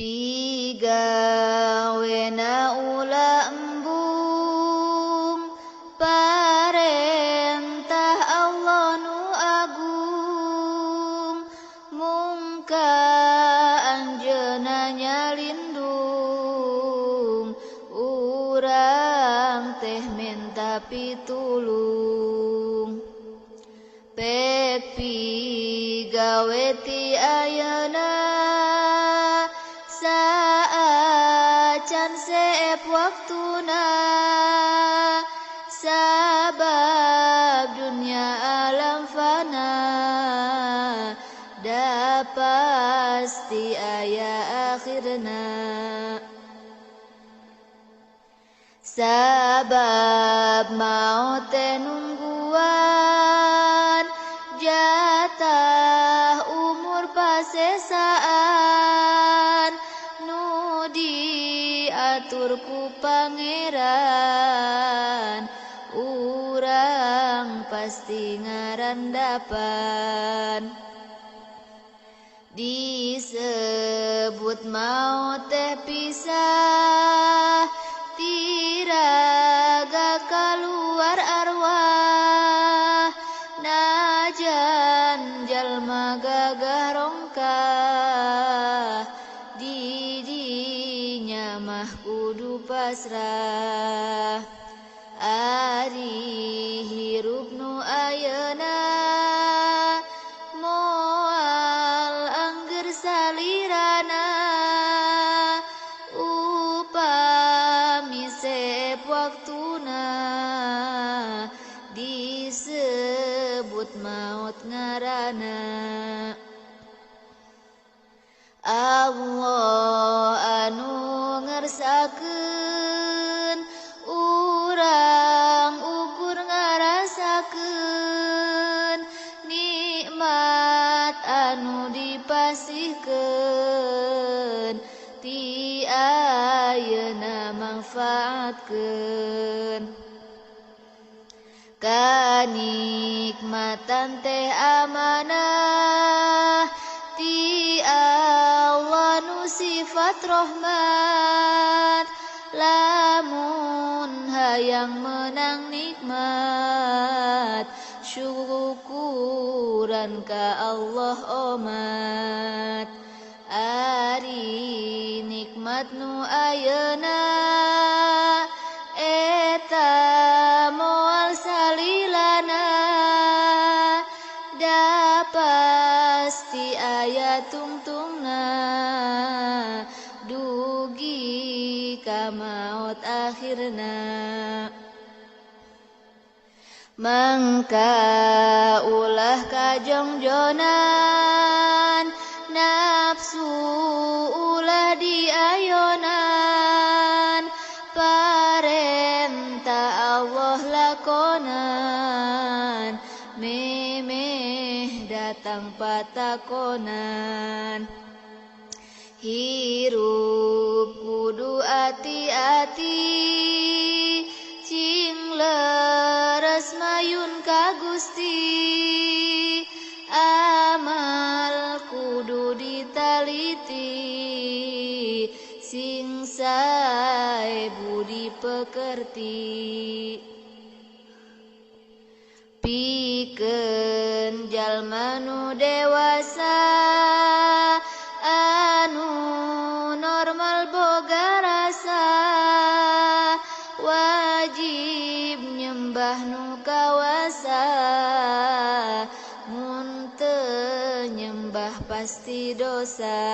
Pigawena ulah embung parentah Allah nu agung mungka anjeunna nyalindung urang teh minta pitulung pek pigawe ti ayeuna saacan seep waktuna sabab dunia alam fana da pasti aya akhirna sabab maut teh nungguan jatah umur pasesaan nu diatur ku pangeran urang pasti ngarandapan disebut maut teh pisah tiraga kaluar arwah najan jalma gagah rongkah di dinya mah kudu pasrah ari hirup nu ayeuna moal angger salirana upami seep waktuna disebut maut ngaranna Allah anu ngersakeun urang ukur ngarasakeun nikmat anu dipasihkeun ti ayeuna mangfaatkeun kanikmatan teh amanah ti Allah nu sifat rahmat lamun hayang menang nikmat syukuran ka Allah omat ari nikmat nu ayeuna eta moal salilana da pasti aya tungtungna dugi ka maut akhirna mangka ulah kajongjonan nafsu ulah diayonan parentah Allah lakonan memeh datang patakonan hirup kudu ati-ati cing leres mayun ka Gusti amal kudu ditaliti sing sae budi pekerti pikeun jalma nu dewasa anu normal boga rasa wajib nyembah nu kawasa mun teu nyembah pasti dosa